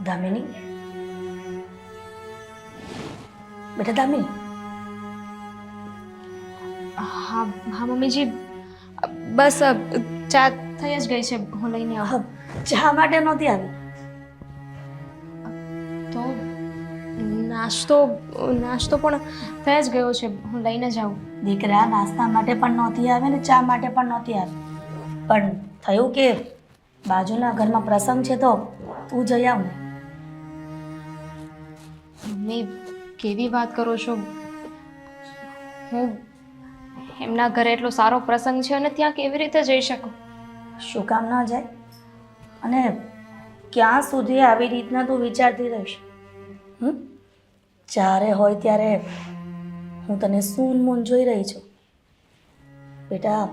દામિની, બેટા દામિની. હા હા મમ્મીજી, બસ ચા થઈ જ ગઈ છે, હું લઈને આવું. ચા માટે નહોતી આવી તો નાસ્તો નાસ્તો પણ થઈ જ ગયો છે, હું લઈને જાઉં. દીકરા. નાસ્તા માટે પણ નહોતી આવી ને ચા માટે પણ નહોતી આવી, પણ થયું કે બાજુના ઘરમાં પ્રસંગ છે તો તું જઈ આવ ને. મમ્મી કેવી વાત કરો છો? હું એમના ઘરે એટલો સારો પ્રસંગ છે અને ત્યાં કેવી રીતે જઈ શકું? શું કામ ન જાય? અને ક્યાં સુધી આવી રીતના તું વિચારતી રહીશ? જ્યારે હોય ત્યારે હું તને સૂન મૂન જોઈ રહી છું. બેટા,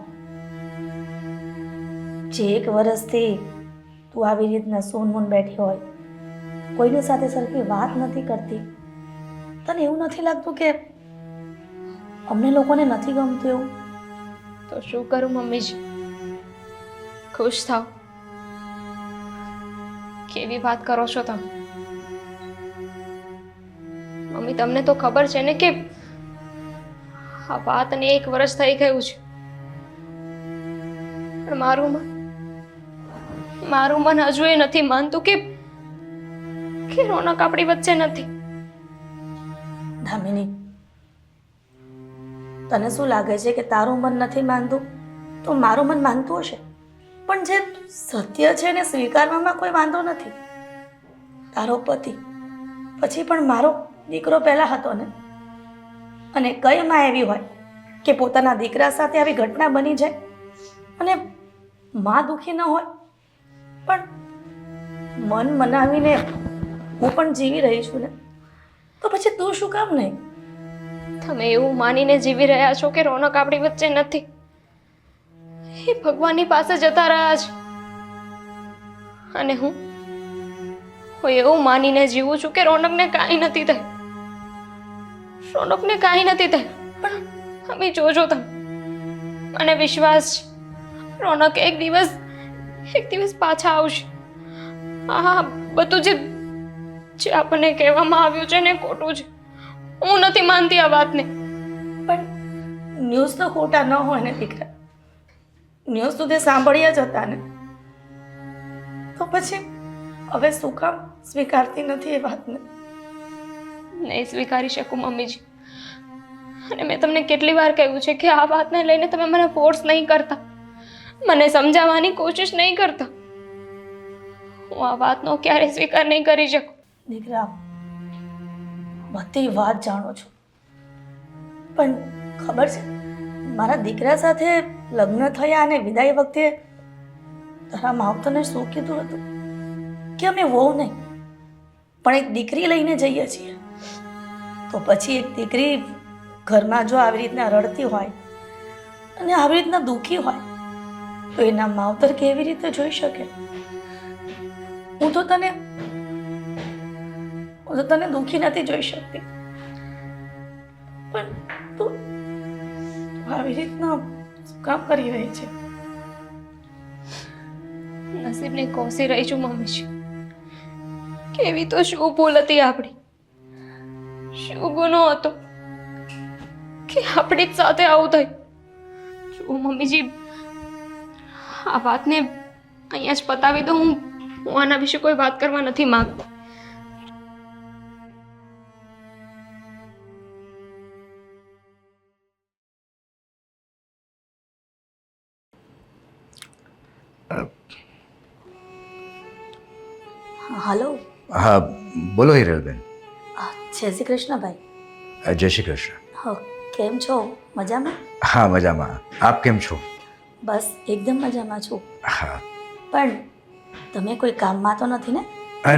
જે 1 વર્ષથી તું આવી રીતના સૂન મૂન બેઠી હોય, કોઈની સાથે સરખી વાત નથી કરતી, તને એવું નથી લાગતું કે અમને લોકોને નથી ગમતું એવું? તો શું કરું મમ્મીજી? ખુશ થાવ. કેવી વાત કરો છો તમે? મમ્મી તમને તો ખબર છે ને કે આ વાતને 1 વર્ષ થઈ ગયું છે, પણ મારું મન હજુ એ નથી માનતું કે રોનક આપણી વચ્ચે નથી. દામિની, તને શું લાગે છે કે તારું મન નથી માનતું તો મારું મન માનતું હશે? પણ જે સત્ય છે ને સ્વીકારવામાં કોઈ વાંધો નથી. તારો પતિ પછી પણ મારો દીકરો પહેલા હતો ને. અને કઈ માં એવી હોય કે પોતાના દીકરા સાથે આવી ઘટના બની જાય અને માં દુખી ન હોય? પણ મન મનાવીને હું પણ જીવી રહી છું ને, તો પછી તું શું કામ નહીં? તમે એવું માનીને જીવી રહ્યા છો કે રોનક આપણી વચ્ચે નથી? એ ભગવાનની પાસે જતા રહ્યા છે અને હું એવું માનીને જીવું છું કે રોનકને કાંઈ નથી થયું. રોનકને કાંઈ નથી થયું. પણ અમે જોજો તમે, મને વિશ્વાસ છે રોનક એક દિવસ પાછા આવશે. હા, બધું જે આપણને કહેવામાં આવ્યું છે ને ખોટું છે. હું નથી માનતી આ વાતને. પણ ન્યૂઝ તો ખોટા ન હોય ને દીકરા. ન્યૂઝ તો તે સાંભળ્યા જ હતા ને, તો પછી હવે શું કામ સ્વીકારતી નથી એ વાતને? નહીં સ્વીકારી શકું મમ્મીજી. અને મેં તમને કેટલી વાર કહ્યું છે કે આ વાતને લઈને તમે મને ફોર્સ નહીં કરતા, મને સમજાવવાની કોશિશ નહીં કરતા. હું આ વાતનો ક્યારેય સ્વીકાર નહીં કરી શકું. દીકરા, બધી વાત જાણો છો, પણ ખબર છે મારા દીકરા સાથે લગ્ન થયા અને વિદાય વખતે તારા માવતરને શું કીધું હતું? કે અમે વહુ નહીં પણ એક દીકરી લઈને જઈએ છીએ. તો પછી એક દીકરી ઘરમાં જો આવી રીતના રડતી હોય અને આવી રીતના દુઃખી હોય તો એના માવતર કેવી રીતે જોઈ શકે? હું તો તને દુઃખી નથી જોઈ શકતી, પણ તું આવી રીતના શું કામ કરી રહી છે? નસીબને કોસી રહી છું મમ્મીજી. કેવી તો શું ભૂલ હતી આપણી? શું ગુનો હતો કે આપણી જ સાથે આવું થયું? જો મમ્મીજી, આ વાતને અહીંયા જ પતાવી દો. હું આના વિશે કોઈ વાત કરવા નથી માંગતી. હલો. હા બોલો હિરલબેન. જય શ્રી કૃષ્ણ ભાઈ. જય શ્રી કૃષ્ણ. કેમ છો? મજામાં? હા મજામાં. આપ કેમ છો? બસ એકદમ મજામાં છું. હા. પણ તમે કોઈ કામમાં તો નથી ને?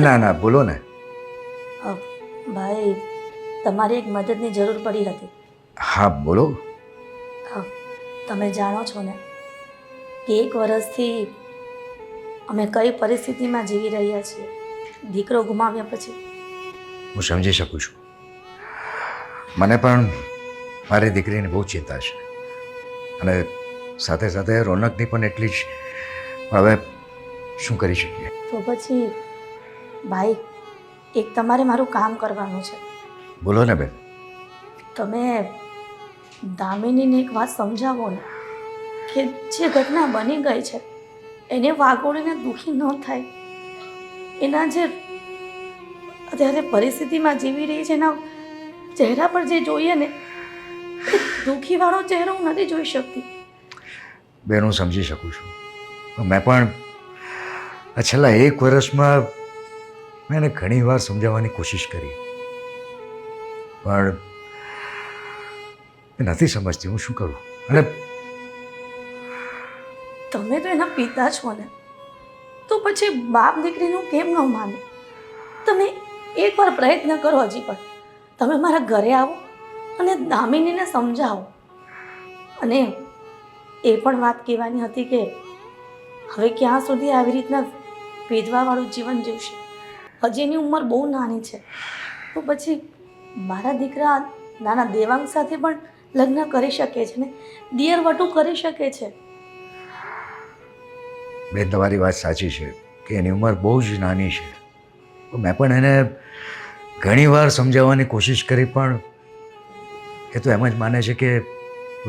ના ના બોલો ને. ભાઈ, તમારી એક મદદની જરૂર પડી હતી. હા બોલો. તમે જાણો છો ને કે 1 વર્ષથી અમે કઈ પરિસ્થિતિમાં જીવી રહ્યા છીએ દીકરો ગુમાવ્યા પછી. હું સમજી શકું છું. મને પણ મારી દીકરીની બહુ ચિંતા છે અને સાથે સાથે રોનકની પણ એટલી જ. હવે શું કરી શકીએ? તો પછી ભાઈ, એક તમારે મારું કામ કરવાનું છે. બોલો ને બેન. તમે દામિનીને એક વાત સમજાવો ને કે જે ઘટના બની ગઈ છે એને વાગોળીને દુઃખી ન થાય. એના જે અત્યારે પરિસ્થિતિમાં જીવી રહી છે એના ચહેરા પર જે જોઈએ ને એ દુઃખીવાળો ચહેરો હું નથી જોઈ શકતી. બેન હું સમજી શકું છું. મેં પણ આ છેલ્લા 1 વર્ષમાં મેં એને ઘણી વાર સમજાવવાની કોશિશ કરી, પણ એ નથી સમજતી. હું શું કરું? અને તમે તો એના પિતા છો ને, તો પછી બાપ દીકરીનું કેમ ન માને? તમે એકવાર પ્રયત્ન કરો હજી પણ. તમે મારા ઘરે આવો અને દામિનીને સમજાવો. અને એ પણ વાત કહેવાની હતી કે હવે ક્યાં સુધી આવી રીતના વિધવાવાળું જીવન જીવશે? હજી એની ઉંમર બહુ નાની છે, તો પછી મારા દીકરા નાના દેવાંગ સાથે પણ લગ્ન કરી શકે છે ને દિયર વટું કરી શકે છે. બેન તમારી વાત સાચી છે કે એની ઉંમર બહુ જ નાની છે. મેં પણ એને ઘણી વાર સમજાવવાની કોશિશ કરી, પણ એ તો એમ જ માને છે કે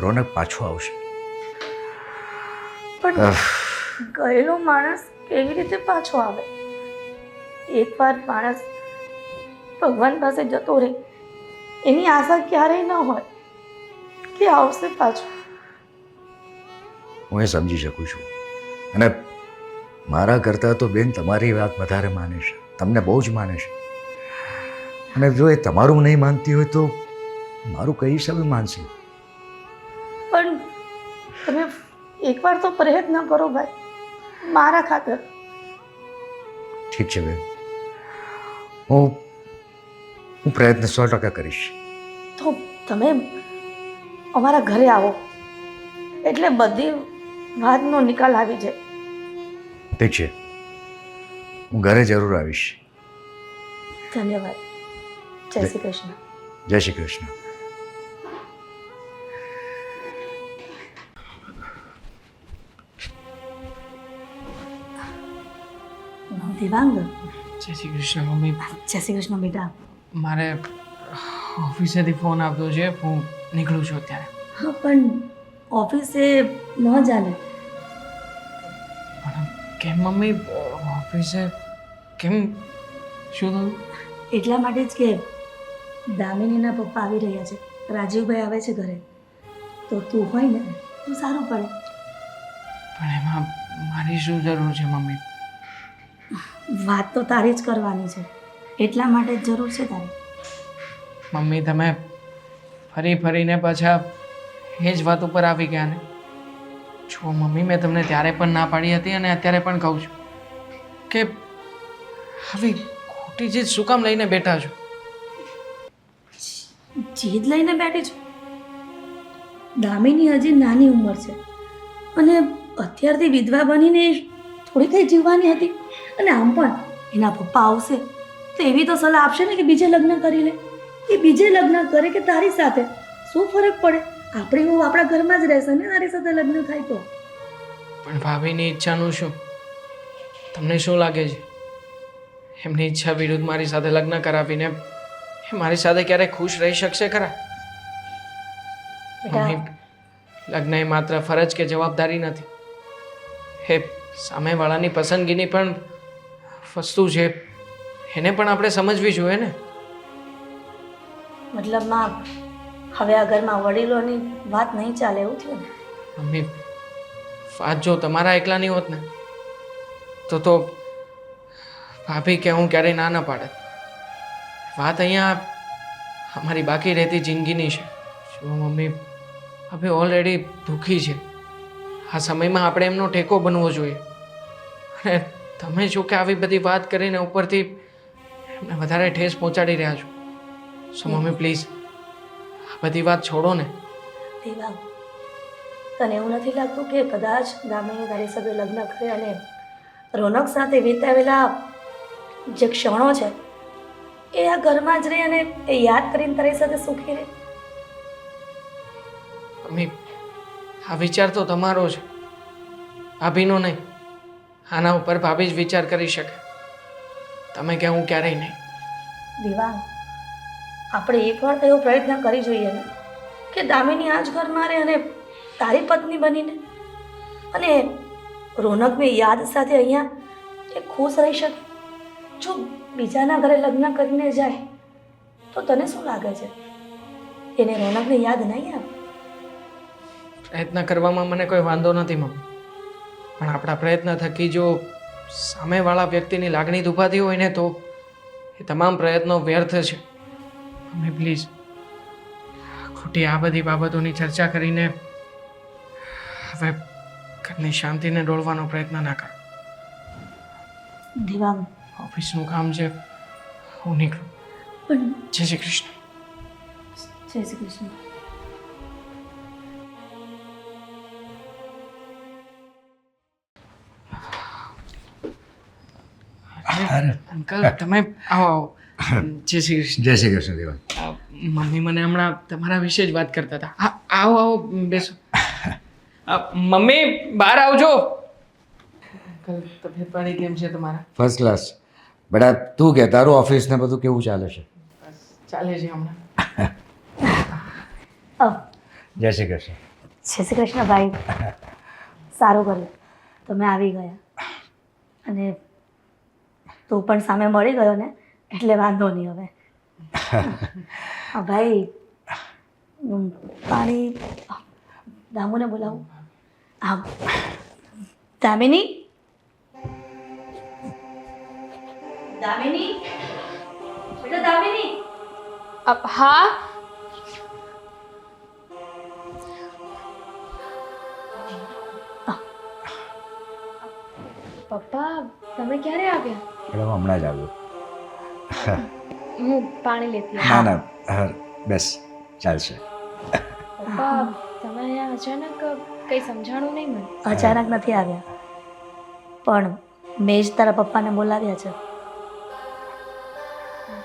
રોનક પાછો આવશે. પણ ગયેલો માણસ કેવી રીતે પાછો આવે? એકવાર માણસ ભગવાન પાસે જતો રહે એની આશા ક્યારેય ન હોય કે આવશે પાછો. હું એ સમજી શકું છું, અને મારા કરતાં તો બેન તમારી વાત વધારે માને છે, તમને બહુ જ માને છે. અને જો એ તમારું નહીં માનતી હોય તો મારું કઈ હિસાબે માનશે? પણ તમે એકવાર તો પ્રયત્ન કરો ભાઈ, મારા ખાતર. ઠીક છે બેન, હું પ્રયત્ન 100% કરીશ. તો તમે અમારા ઘરે આવો એટલે બધી વાતનો નિકાલ આવી જાય. ઠીક છે, હું ઘરે જરૂર આવીશ. ધન્યવાદ. જય શ્રી કૃષ્ણ. જય શ્રી કૃષ્ણ. દેવાંગ, જય શ્રી કૃષ્ણ મમ્મી. જય શ્રી કૃષ્ણ બેટા. મારે ઓફિસેથી ફોન આવતો છે, હું નીકળું છું અત્યારે. હા, પણ ઓફિસે ન ચાલે. પણ કેમ મમ્મી? ઓફિસે કેમ? શું થયું? એટલા માટે જ કે દામિનીના પપ્પા આવી રહ્યા છે, રાજીવભાઈ આવે છે ઘરે, તો તું હોય ને તો સારું પડે. પણ એમાં મારી શું જરૂર છે મમ્મી? વાત તો તારી જ કરવાની છે, એટલા માટે જ જરૂર છે તારી. મમ્મી તમે ફરી ફરીને પાછા એ જ વાત ઉપર આવી ગયા ને. જો મમ્મી, મેં તમને ત્યારે પણ ના પાડી હતી અને અત્યારે પણ કહું છું કે આવી ખોટી ચીજ શું કામ લઈને બેઠા છો? જીદ લઈને બેઠી છું? દામિની હજી નાની ઉંમર છે અને અત્યારથી વિધવા બનીને થોડી કંઈ જીવવાની હતી. અને આમ પણ એના પપ્પા આવશે તો એવી તો સલાહ આપશે ને કે બીજે લગ્ન કરી લે. એ બીજે લગ્ન કરે કે તારી સાથે, શું ફરક પડે? આપણી હું આપણા ઘરમાં જ રહેશે ને તારી સાથે લગ્ન થાય તો. પણ ભાભીની ઈચ્છાનું શું? તમને શું લાગે છે એમની ઈચ્છા વિરુદ્ધ મારી સાથે લગ્ન કરાવીને એ મારી સાથે ક્યારેય ખુશ રહી શકશે ખરા? મમ્મી, લગ્ન એ માત્ર ફરજ કે જવાબદારી નથી, એ સામેવાળાની પસંદગીની પણ વસ્તુ છે. એને પણ આપણે સમજવી જોઈએ ને. મતલબમાં હવે આ ઘરમાં વડીલોની વાત નહીં ચાલે એવું થયું ને? મમ્મી, વાત જો તમારા એકલાની હોત ને તો ભાભી કે હું ક્યારેય ના ન પાડત. વાત અહીંયા અમારી બાકી રહેતી જિંદગીની છે. જો મમ્મી, હવે ઓલરેડી દુઃખી છે, આ સમયમાં આપણે એમનો ટેકો બનવો જોઈએ. અને તમે જો કે આવી બધી વાત કરીને ઉપરથી એમને વધારે ઠેસ પહોંચાડી રહ્યા છો. સો મમ્મી પ્લીઝ આ બધી વાત છોડો ને. દેવાંગ, તને એવું નથી લાગતું કે કદાચ દામિની તારી સાથે લગ્ન કરે અને રોનક સાથે વિતાવેલા જે ક્ષણો છે એ આ ઘરમાં જ રહે અને એ યાદ કરીને તારી સાથે સુખી રહે? મમ્મી, આ વિચાર તો તમારો છે, ભાભીનો નહીં. આના ઉપર ભાભી જ વિચાર કરી શકે, તમે કે હું ક્યારેય નહીં. દેવાંગ, આપણે એકવાર તો એવો પ્રયત્ન કરી જોઈએ ને કે દામિની આ જ ઘરમાં રહે અને તારી પત્ની બનીને અને રોનકની યાદ સાથે અહીંયા એ ખુશ રહી શકે. જો બીજાના ઘરે લગ્ન કરીને જાય તો તને શું લાગે છે એને રોનકની યાદ નહીં આવે? પ્રયત્ન કરવામાં મને કોઈ વાંધો નથી મમ્મી, પણ આપણા પ્રયત્ન થકી જો સામેવાળા વ્યક્તિની લાગણી દુભાતી હોય ને તો એ તમામ પ્રયત્નો વ્યર્થ છે. મમ્મી પ્લીઝ ખોટી આ બધી બાબતોની ચર્ચા કરીને હવે ઘરની શાંતિને ડોળવાનો પ્રયત્ન ના કરો. દેવાંગ, ઓફિસનું કામ છે, હું નીકળું. પણ જય શ્રી કૃષ્ણ. જય શ્રી કૃષ્ણ. અંકલ તમે આવો આવો. જય શ્રી કૃષ્ણ. જય શ્રી કૃષ્ણ દેવાંગ. મમ્મી મને હમણાં તમારા વિશે જ વાત કરતા હતા. આવો આવો બેસો. મમ્મી બહાર આવજો. અંકલ તબિયત પાણી કેમ છે તમારા? First class. બેટા તું કે તારું ઓફિસ ને બધું કેવું ચાલે છે? ચાલે છે હમણાં. જય શ્રી કૃષ્ણ. જય શ્રી કૃષ્ણ ભાઈ. સારું કર્યું તમે આવી ગયા અને તું પણ સામે મળી ગયો ને એટલે વાંધો નહીં હવે. હા ભાઈ, પાણી દામુને બોલાવું. હા દામિની, દામિની, બેટા દામિની. હા પપ્પા, તમે ક્યારે આવ્યા? એટલે હું હમણાં જ આવ્યો. હું પાણી લેતી ના આવું. ના હા, બસ ચાલશે. પપ્પા, તમે અહીંયા અચાનક કંઈ સમજાણું નહીં મને. અચાનક નથી આવ્યા, પણ મેં જ તારા પપ્પાને બોલાવ્યા છે.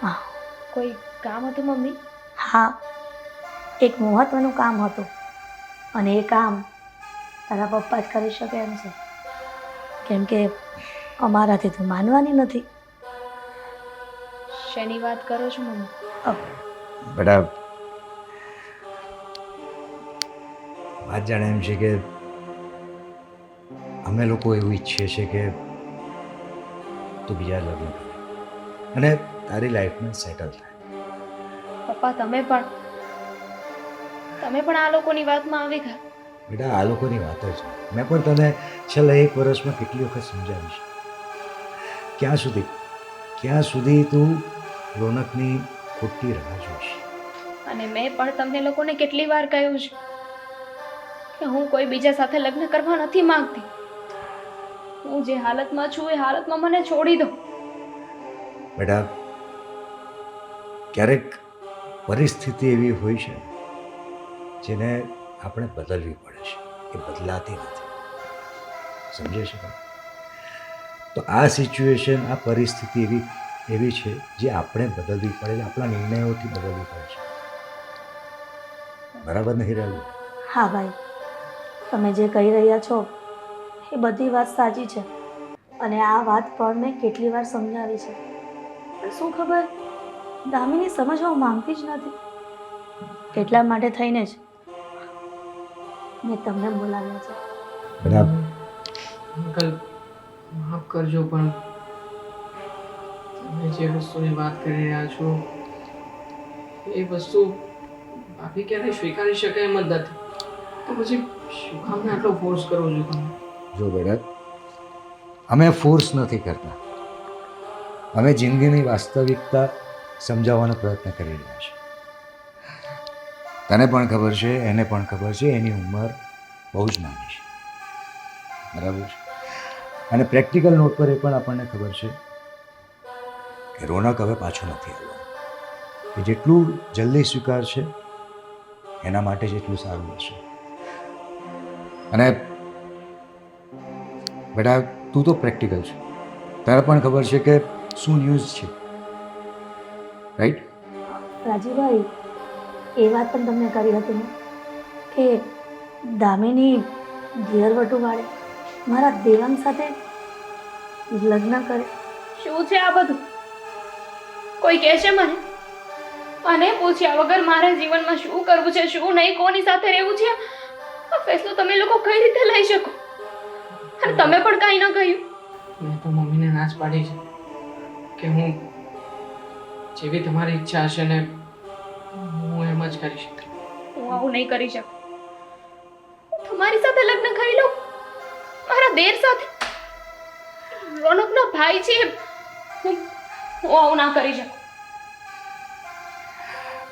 હા કોઈ કામ હતું મમ્મી? હા, એક મહત્વનું કામ હતું અને એ કામ તારા પપ્પા જ કરી શકે એમ છે, કેમ કે અમારાથી તું માનવાની નથી. શેની વાત કરો છો મમ્મી? બેટા વાત જાણે એમ છે કે અમે લોકો એવું ઈચ્છીએ છીએ કે તું બીજા લગ્ન કરે અને તારી લાઈફમાં સેટલ થાય. પપ્પા, તમે પણ આ લોકોની વાતમાં આવી ગયા. બેટા આ લોકોની વાત જ નહીં. મેં પણ તને છેલ્લા 1 વર્ષમાં કેટલી વખત સમજાવી છે. ક્યાં સુધી તું રોનકની ખોટી રાહ જોઈશ? અને મેં પણ તમને લોકોને કેટલી વાર કહ્યું છે કે હું કોઈ બીજા સાથે લગ્ન કરવા નથી માંગતી. હું જે હાલતમાં છું એ હાલતમાં મને છોડી દો. બેટા ક્યારેક પરિસ્થિતિ એવી હોય છે જેને આપણે બદલવી પડે છે, એ બદલાતી નથી. સમજે છે તમે? તો આ સિચ્યુએશન, આ પરિસ્થિતિ એવી છે જે આપણે બદલવી પડે છે, આપણા નિર્ણયોથી બદલવી પડે છે. બરાબર નહીં રહ્યું? હા ભાઈ, તમે જે કહી રહ્યા છો એ બધી વાત સાચી છે અને આ વાત પણ મેં કેટલી વાર સમજાવી છે, પણ શું ખબર દામિની સમજવા માંગતી જ નથી. એટલા માટે થઈને જ મેં તમને બોલાવ્યા છે. બરાબર. અંકલ માફ કરજો, પણ તમે જે વસ્તુની વાત કરી રહ્યા છો એ વસ્તુ ભાભી ક્યારેય સ્વીકારી શકાય એમ જ નથી. તો પછી શું કામ આટલો ફોર્સ કરો છો તમે? જો બેટા, અમે ફોર્સ નથી કરતા, અમે જિંદગીની વાસ્તવિકતા સમજાવવાનો પ્રયત્ન કરી રહ્યા છીએ. તને પણ ખબર છે, એને પણ ખબર છે, એની ઉંમર બહુ જ નાની છે. બરાબર છે? અને પ્રેક્ટિકલ નોટ પર એ પણ આપણને ખબર છે કે રોનક હવે પાછું નથી આવવાનું. એ જેટલું જલ્દી સ્વીકાર છે એના માટે જેટલું સારું હશે. અને બેટા તું તો પ્રેક્ટિકલ છે, તારે પણ ખબર છે કે શું ન્યૂઝ છે, રાઈટ? રાજીવભાઈ, એ વાત પણ તમને કરી હતી ને કે દામિની ઘેરવટુ વાળે મારા દેવાંગ સાથે લગ્ન કરે. શું છે આ બધું? કોઈ કહેશે મને અને પૂછ્યા વગર મારે જીવનમાં શું કરવું છે શું નહીં કોની સાથે રહેવું છે આ ફેસલો તમે લોકો કઈ રીતે લઈ શકો અને તમે પણ કાંઈ ન કહ્યું મેં તો મમ્મીને ના જ પાડી છે કે હું જેવી તમારી ઈચ્છા હશે ને હું એમ જ કરીશ. હું આવું નહીં કરી શકું. તમારી સાથે લગ્ન કરી લઉં મારા દેર સાથે રોનકનો ભાઈ છે હું આવું ના કરી શકું.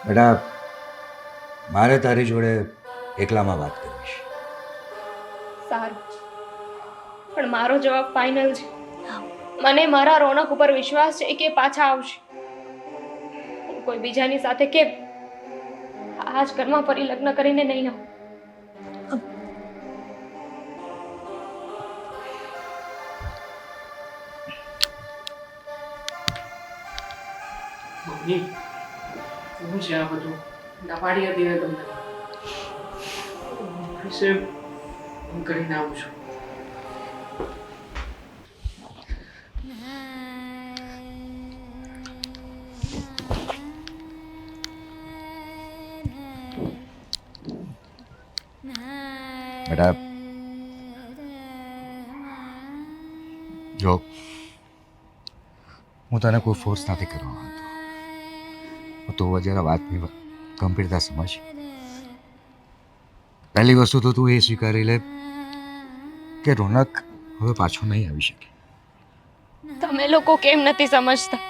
બેટા મારે તારી જોડે એકલામાં વાત કરવી છે. સારું પણ મારો જવાબ ફાઇનલ છે. મને મારા રોનક ઉપર વિશ્વાસ છે કે પાછા આવશે. હું કોઈ બીજાની સાથે કે આજ ઘરમાં ફરી લગ્ન કરીને નહીં આવું. મમ્મી શું છે આ બધું? ના પાડી હતી ને તમને વિશે હું કરીને આવું છું. બેટા જો હું તને કોઈ ફોર્સ નથી કરવા માંગતો તો જરા વાતની ગંભીરતા સમજ. પહેલી વસ્તુ તો તું એ સ્વીકારી લે કે રોનક હવે પાછો નહીં આવી શકે. તમે લોકો કેમ નથી સમજતા?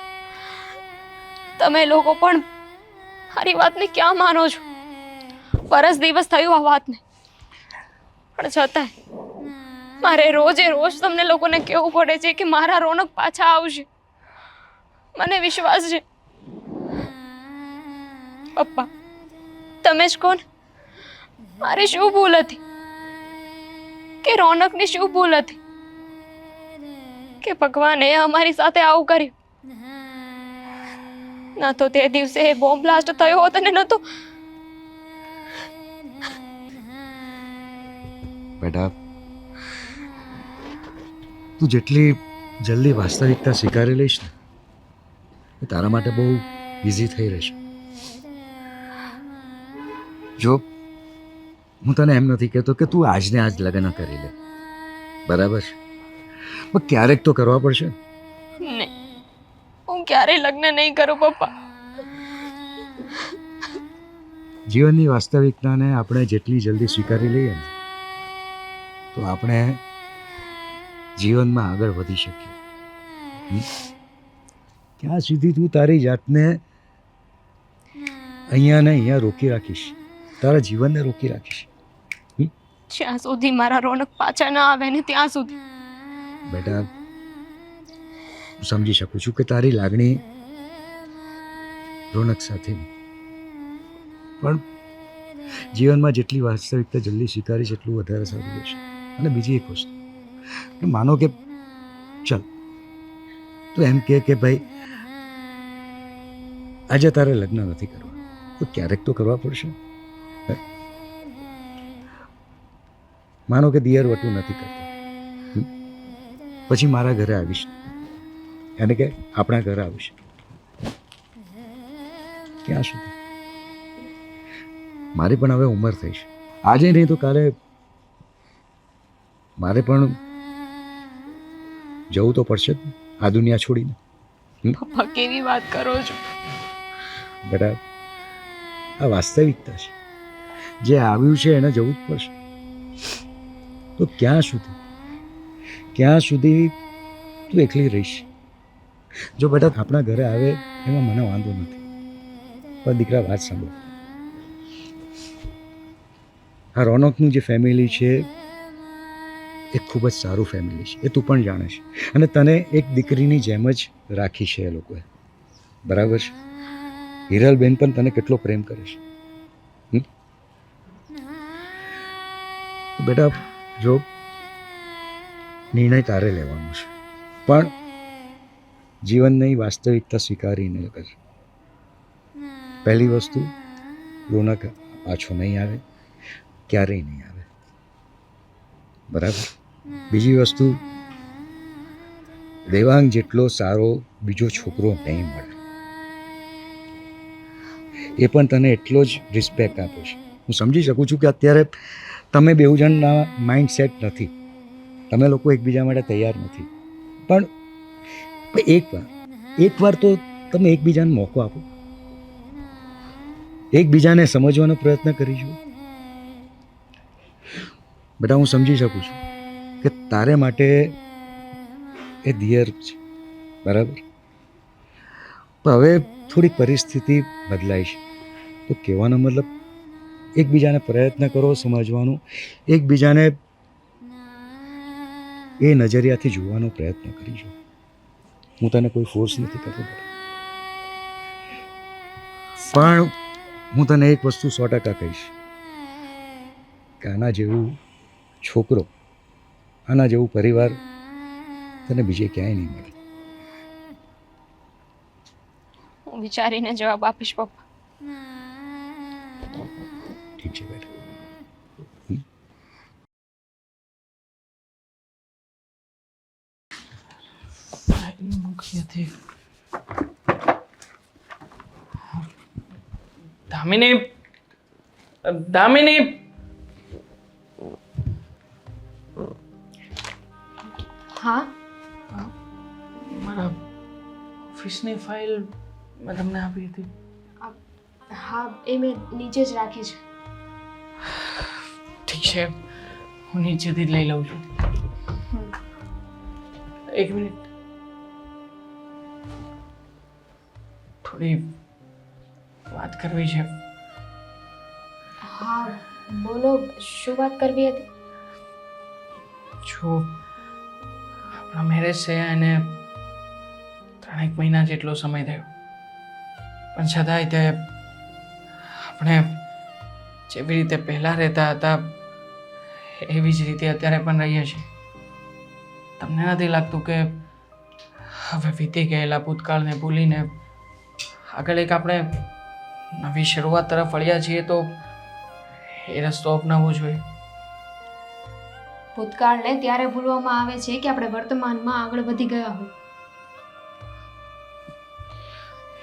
તમે લોકો પણ મારી વાતને ક્યાં માનો છો? વરસ દિવસ થયું આ વાતને પણ છતાંય મારે રોજે રોજ તમને લોકોને કહેવું પડે છે કે મારા રોનક પાછા આવશે. મને વિશ્વાસ છે. પપ્પા તમે જ કોણ? મારી શું ભૂલ હતી કે રોનકની શું ભૂલ હતી કે ભગવાને અમારી સાથે આવું કર્યું? ના તો તે દિવસે બોમ્બ બ્લાસ્ટ થયો હોત અને ન તો બેટા તું જેટલી જલ્દી વાસ્તવિકતા સ્વીકારી લઈશ ને એ તારા માટે બહુ ઇઝી થઈ રહેશે. જો હું તને એમ નથી કહેતો કે તું આજને આજ લગ્ન કરી લે, બરાબર છે, પણ ક્યારેક તો કરવા પડશે. નહીં, હું ક્યારેય લગ્ન નહીં કરું પપ્પા. જીવનની વાસ્તવિકતાને આપણે જેટલી જલ્દી સ્વીકારી લઈએ ને તો આપણે જીવનમાં આગળ વધી શકીએ. ત્યાં સુધી તું તારી જાતને અહીંયા ને અહીંયા રોકી રાખીશ, તારા જીવનને રોકી રાખીશ. જ્યાં સુધી મારા રોનક પાછા ના આવે ને ત્યાં સુધી. બેટા હું સમજી શકું છું કે તારી લાગણી રોનક સાથે, પણ જીવનમાં જેટલી વાસ્તવિકતા જલ્દી સ્વીકારીશ એટલું વધારે સારું રહેશે. અને બીજી એક વસ્તુ કે માનો કે ચાલ તું એમ કે ભાઈ આજે તારે લગ્ન નથી કરવા, તો ક્યારેક તો કરવા પડશે. માનો કે દિયર વટું નથી કરતા, પછી મારા ઘરે આવીશ, એને કે આપણા ઘરે આવીશ, ક્યાં સુધી? મારી પણ હવે ઉંમર થઈ છે. આજે નહીં તો કાલે મારે પણ જવું તો પડશે આ દુનિયા છોડીને. પપ્પા કેવી વાત કરો છો? બેટા આ વાસ્તવિકતા છે, જે આવ્યું છે એને જવું જ પડશે. તો ક્યાં સુધી તું એકલી રહીશ? જો બેટા આપણા ઘરે આવે એમાં મને વાંધો નથી, પણ દીકરા વાત સાંભળો, આ રોનકનું જે ફેમિલી છે એ ખૂબ જ સારું ફેમિલી છે, એ તું પણ જાણે છે. અને તને એક દીકરીની જેમ જ રાખી છે એ લોકોએ, બરાબર છે? હિરલબેન પણ તને કેટલો પ્રેમ કરે છે. તો બેટા જો નિર્ણય તારે લેવાનો છે, પણ જીવનની વાસ્તવિકતા સ્વીકારીને કર. પહેલી વસ્તુ, રોનક પાછો નહીં આવે, ક્યારેય નહીં આવે, બરાબર? બીજી વસ્તુ, દેવાંગ જેટલો સારો બીજો છોકરો નહીં મળે, એ પણ તને એટલો જ રિસ્પેક્ટ આપે છે. હું સમજી શકું છું કે અત્યારે તમે બેઉ જણના માઇન્ડસેટ નથી, તમે લોકો એકબીજા માટે તૈયાર નથી, પણ એકવાર તો તમે એકબીજાને મોકો આપો, એકબીજાને સમજવાનો પ્રયત્ન કરીશું. બેટા હું સમજી શકું છું કે તારે માટે એ દિયર છે, બરાબર, પણ હવે થોડી પરિસ્થિતિ બદલાઈ છે, તો કહેવાનો મતલબ એકબીજાને પ્રયત્ન કરો સમજવાનું, એકબીજાને એ નજરિયાથી જોવાનો પ્રયત્ન કરીશું. હું તને કોઈ ફોર્સ નથી કરતો, પણ હું તને એક વસ્તુ 100% કહીશ કે આના જેવું છોકરો, આના જેવું પરિવાર તને બીજે ક્યાંય નહીં મળે. હું વિચારીને જવાબ આપીશ પપ્પા. ઠીક છે બેટા. મૂકી હતી. દામિની, દામિની, હા મારા ઓફિસની ફાઇલ મેં તમને આપી હતી. હા, એ મેં નીચે જ રાખી છે. ઠીક છે, હું નીચેથી જ લઈ લઉં છું. એક મિનિટ, થોડી વાત કરવી છે. હા બોલો, શું વાત કરવી હતી? જો આપણા મેરેજ થયા એને 3 મહિના જેટલો સમય થયો, પણ છતાંય તે આપણે જેવી રીતે પહેલાં રહેતા હતા એવી જ રીતે અત્યારે પણ રહીએ છીએ. તમને નથી લાગતું કે હવે વીતી ગયેલા ભૂતકાળને ભૂલીને આગળ એક આપણે નવી શરૂઆત તરફ વળ્યા છીએ, તો એ રસ્તો અપનાવવો જોઈએ? ભૂતકાળને ત્યારે ભૂલવામાં આવે છે કે આપણે વર્તમાનમાં આગળ વધી ગયા હોય.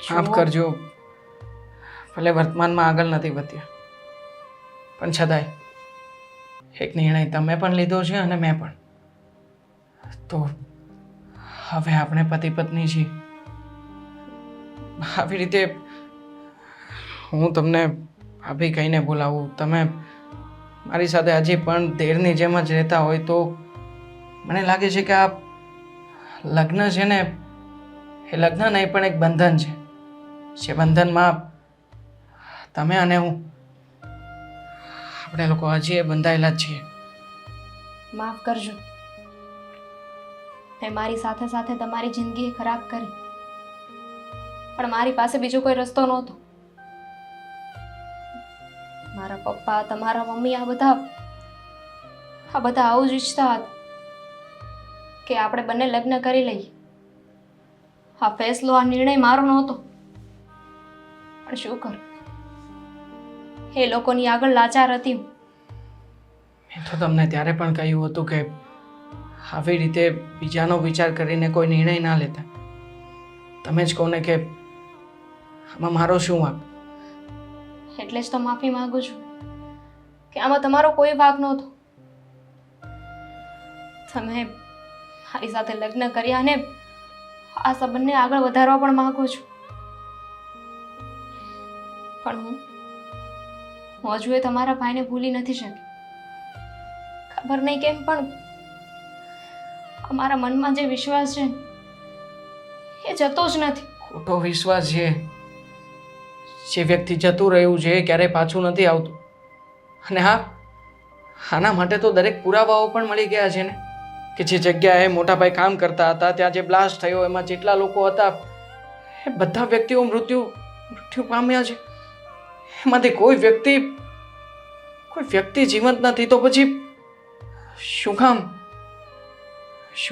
માફ કરજો, ભલે વર્તમાનમાં આગળ નથી વધ્યા, પણ છતાંય એક નિર્ણય તમે પણ લીધો છે અને મેં પણ. તો હવે આપણે પતિ પત્ની છીએ. આવી રીતે હું તમને ભાભી કહીને બોલાવું, તમે મારી સાથે હજી પણ દેરની જેમ જ રહેતા હોય, તો મને લાગે છે કે આ લગ્ન છે ને, એ લગ્ન નહીં પણ એક બંધન છે. જે બંધનમાં તમે અને હું, આપણે લોકો હજી એ બંધાયેલા જ છીએ. માફ કરજો, મેં મારી સાથે સાથે તમારી જિંદગી ખરાબ કરી, પણ મારી પાસે બીજો કોઈ રસ્તો નહોતો. મારા પપ્પા, તમારા મમ્મી, આ બધા આવું જ ઈચ્છતા હતા કે આપણે બંને લગ્ન કરી લઈએ. આ ફેસલો, આ નિર્ણય મારો નહોતો, પણ શું કરું, એ લોકોની આગળ લાચાર હતી હું. મેં તો તમને ત્યારે પણ કહ્યું હતું કે આવી રીતે બીજાનો વિચાર કરીને કોઈ નિર્ણય ના લેતા. તમે જ કહો ને કે આમાં મારો શું વાંક? એટલે જ તો માફી માંગુ છું કે આમાં તમારો કોઈ વાંક નહોતો. તમે મારી સાથે લગ્ન કર્યા અને આ સંબંધને આગળ વધારવા પણ માંગુ છું, પણ હું હજુ એ તમારા ભાઈને ભૂલી નથી શકી. ખબર નહીં કેમ, પણ અમારા મનમાં જે વિશ્વાસ છે એ જતો જ નથી. ખોટો વિશ્વાસ છે. જે વ્યક્તિ જતું રહ્યું છે એ ક્યારેય પાછું નથી આવતું. અને હા, આના માટે તો દરેક પુરાવાઓ પણ મળી ગયા છે ને, કે જે જગ્યાએ મોટાભાઈ કામ કરતા હતા ત્યાં જે બ્લાસ્ટ થયો એમાં જેટલા લોકો હતા એ બધા વ્યક્તિઓ મૃત્યુ પામ્યા છે. એમાંથી કોઈ વ્યક્તિ જીવંત નથી. તો પછી શું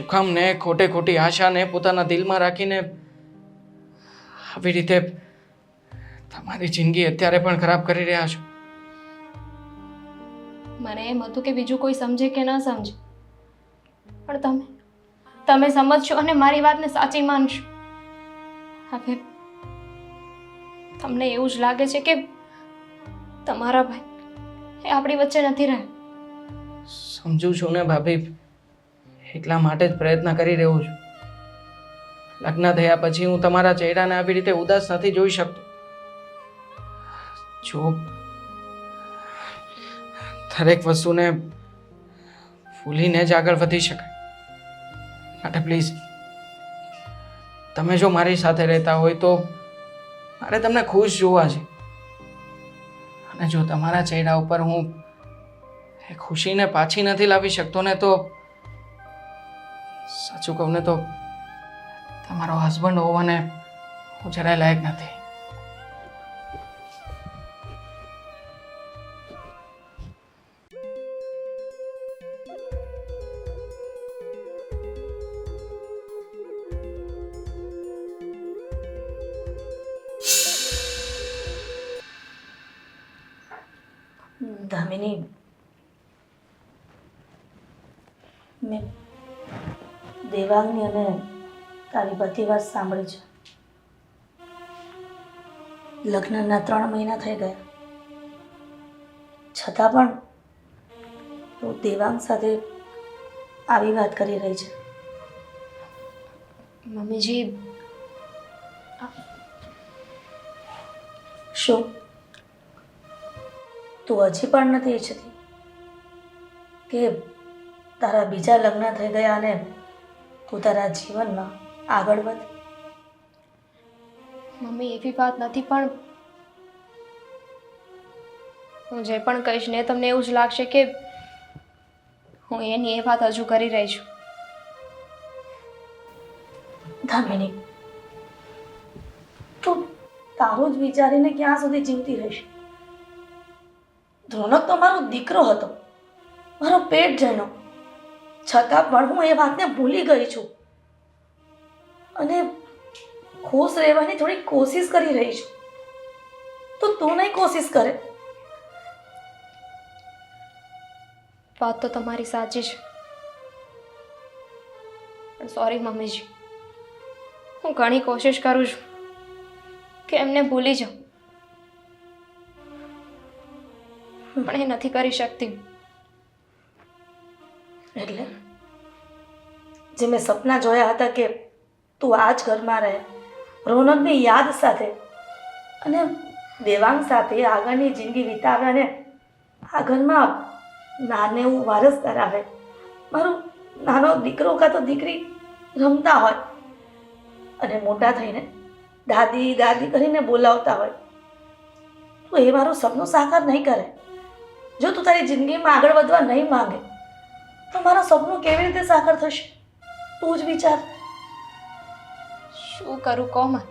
કામ ને ખોટી આશાને પોતાના દિલમાં રાખીને આવી રીતે તમારી જિંદગી અત્યારે પણ ખરાબ કરી રહ્યા છો? મને એમ હતું કે બીજું કોઈ સમજે કે ન સમજે, પણ તમે સમજશો અને મારી વાતને સાચી માનશો. હવે તમને એવું જ લાગે છે કે તમારા ભાઈ એ આપણી વચ્ચે નથી રહ્યા. સમજુ છું ને ભાભી, એટલા માટે જ પ્રયત્ન કરી રહ્યો છું. લગ્ન થયા પછી હું તમારા ચહેરાને આવી રીતે ઉદાસ નથી જોઈ શકતો. જો દરેક વસ્તુને ભૂલીને જ આગળ વધી શકાય. માટે પ્લીઝ, તમે જો મારી સાથે રહેતા હોય તો મારે તમને ખુશ જોવા છે. અને જો તમારા ચહેરા ઉપર હું એ ખુશીને પાછી નથી લાવી શકતો ને, તો સાચું કહું ને તો તમારો હસબન્ડ હોવાને હું જરાય લાયક નથી. દામિની, મેં દેવાંગની અને તારી બધી વાત સાંભળી છે. લગ્નના 3 મહિના થઈ ગયા, છતાં પણ તું દેવાંગ સાથે આવી વાત કરી રહી છે. મમ્મીજી, શું તું હજી પણ નથી ઈચ્છતી કે તારા બીજા લગ્ન થઈ ગયા અને તું તારા જીવનમાં આગળ વધ? મમ્મી એવી વાત નથી, પણ હું જે પણ કહીશ ને તમને એવું જ લાગશે કે હું એની એ વાત હજુ કરી રહી છું. દામિની, તું તારું જ વિચારીને ક્યાં સુધી જીવતી રહીશ? ધ્રુનક તો મારો દીકરો હતો, મારો પેટ જણો, છતાં પણ હું એ વાતને ભૂલી ગઈ છું અને ખુશ રહેવાની થોડી કોશિશ કરી રહી છું. તો તું નહીં કોશિશ કરે? વાત તો તમારી સાચી છે, પણ સોરી મમ્મીજી, હું ઘણી કોશિશ કરું છું કે એમને ભૂલી જાઉં, પણ એ નથી કરી શકતી. એટલે જે મેં સપના જોયા હતા કે તું આ જ ઘરમાં રહે, રોનકની યાદ સાથે અને દેવાંગ સાથે આગળની જિંદગી વિતાવે અને આ ઘરમાં નાને એવું વારસદાર આવે, મારો નાનો દીકરો કાં તો દીકરી રમતા હોય અને મોટા થઈને દાદી દાદી કરીને બોલાવતા હોય, તો એ મારું સપનું સાકાર નહીં કરે. જો તું તારી જિંદગીમાં આગળ વધવા નહીં માંગે તો મારું સપનું કેવી રીતે સાકાર થશે? તું જ વિચાર. શું કરું કહો માં?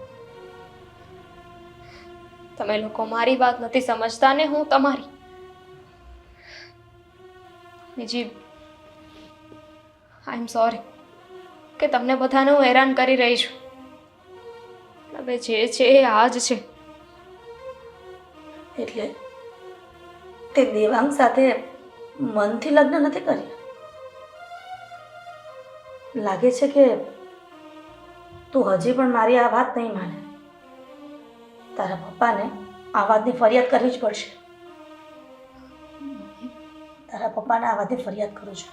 તમે લોકો મારી વાત નથી સમજતા ને હું તમારી. બીજી આઈ એમ સોરી કે તમને બધાને હું હેરાન કરી રહી છું. હવે જે છે એ આ જ છે. એટલે તે દેવાંગ સાથે મનથી લગ્ન નથી કર્યા? લાગે છે કે તું હજી પણ મારી આ વાત નહીં માને. તારા પપ્પાને આ વાતની ફરિયાદ કરવી જ પડશે. તારા પપ્પાને આ વાતની ફરિયાદ કરું છું.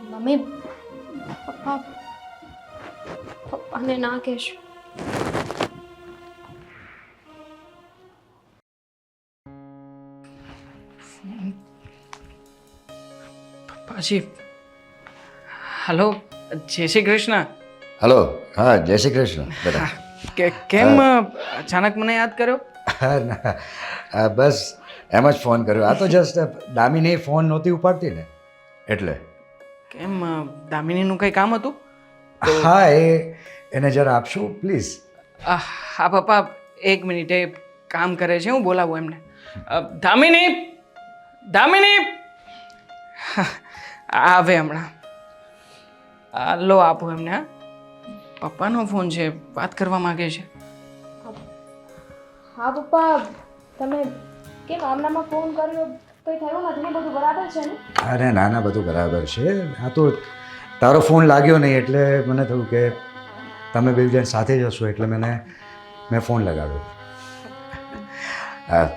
મમ્મી, પપ્પાને ના કહેશો. પપ્પાજી, હલો, જય શ્રી કૃષ્ણ. હલો. હા, જય શ્રી કૃષ્ણ બેટા. કેમ અચાનક મને યાદ કર્યો? હા ના, બસ એમ જ ફોન કર્યો. આ તો જસ્ટ દામિની ફોન નહોતી ઉપાડતી ને એટલે. કેમ, દામિનીનું કંઈ કામ હતું? હા, એને જરા આપશો પ્લીઝ? હા પપ્પા, 1 મિનિટ, એ કામ કરે છે, હું બોલાવું એમને. દામિની, દામિની, આવે હમણાં. લો, આપો એમને. હા, પપ્પાનો ફોન છે, વાત કરવા માંગે છે. હા પપ્પા, તમે કેમ આમનામાં ફોન કર્યો? કંઈ થયું નથી ને? બધું બરાબર છે ને? અરે ના ના, બધું બરાબર છે. આ તો તારો ફોન લાગ્યો નહીં એટલે મને થયું કે તમે બે જણ સાથે જ હશો એટલે મેં ફોન લગાવ્યો. હા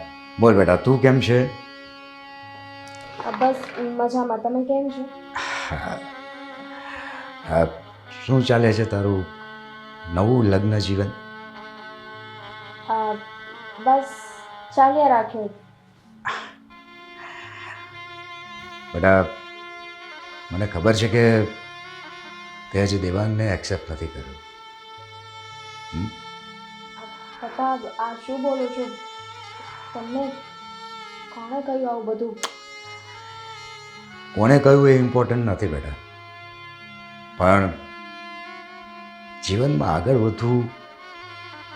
બોલ બેટા તું કેમ છે? બસ મજામાં. તમે કેમ છો? હા શું ચાલે છે તારું નવું લગ્ન જીવન? બસ ચાલ્યા રાખે. બેટા મને ખબર છે કે તે હજી દેવાંગને એક્સેપ્ટ નથી કર્યો. પપ્પા આ શું બોલો છો? તમને કોણે કહ્યું આવું બધું? કોણે કહ્યું એ ઇમ્પોર્ટન્ટ નથી બેટા, પણ જીવનમાં આગળ વધવું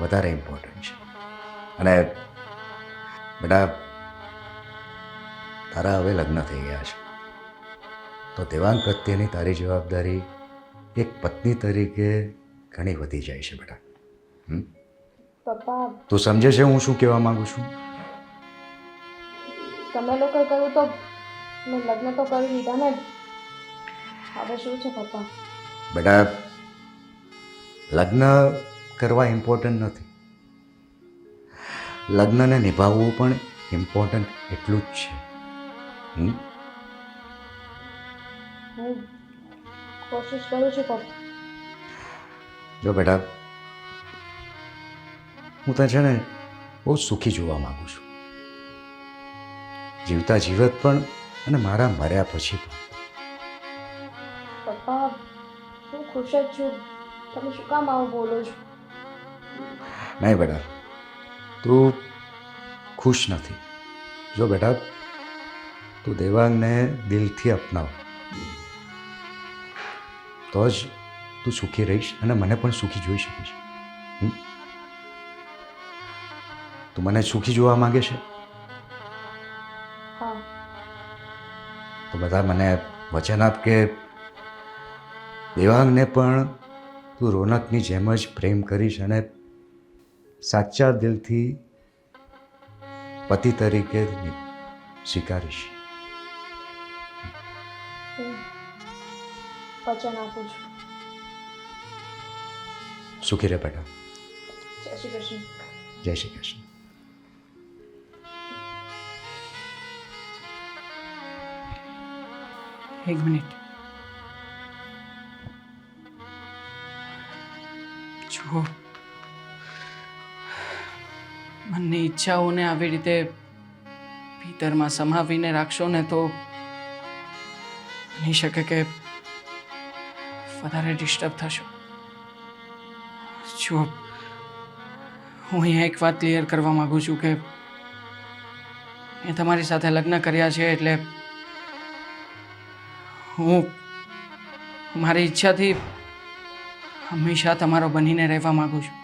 વધારે ઇમ્પોર્ટન્ટ છે. અને બેટા તારા હવે લગ્ન થઈ ગયા છે તો દેવાંગ પ્રત્યેની તારી જવાબદારી એક પત્ની તરીકે ઘણી વધી જાય છે બેટા. પપ્પા તું સમજે છે હું શું કહેવા માંગુ છું? તમે લોકોએ કહ્યું તો મેં લગ્ન તો કરી લીધા ને, હવે શું છે પપ્પા? બેટા લગ્ન કરવા ઇમ્પોર્ટન્ટ નથી, લગ્નને નિભાવવું પણ ઇમ્પોર્ટન્ટ એટલું જ છે. હું કોશિશ કરું છું પપ્પા. જો બેટા હું તને છે ને બહુ સુખી જોવા માંગુ છું, જીવતા જીવત પણ અને મારા મર્યા પછી પણ. પપ્પા હું ખુશ જ છું. તમે શું કામ આવું બોલો છો? નહીં બેટા તું ખુશ નથી. જો બેટા તું દેવાંગને દિલથી અપનાવ તો જ તું સુખી રહીશ અને મને પણ સુખી જોઈ શકીશ. તું મને સુખી જોવા માંગે છે હા. તો બધા મને વચન આપ કે દેવાંગને પણ તું રોનકની જેમ જ પ્રેમ કરીશ અને સાચા દિલથી પતિ તરીકે સ્વીકારીશ. હું વચન આપું છું. સુખી રહે બેટા. જય શ્રી કૃષ્ણ. જય શ્રી કૃષ્ણ. એક મિનિટ. જો મનની ઈચ્છાઓને આવી રીતે ભીતરમાં સમાવીને રાખશો ને તો બની શકે કે વધારે ડિસ્ટર્બ થશો. જો હું અહીંયા એક વાત ક્લિયર કરવા માંગુ છું કે મેં તમારી સાથે લગ્ન કર્યા છે એટલે હું મારી ઈચ્છાથી હંમેશા તમારો બનીને રહેવા માંગુ છું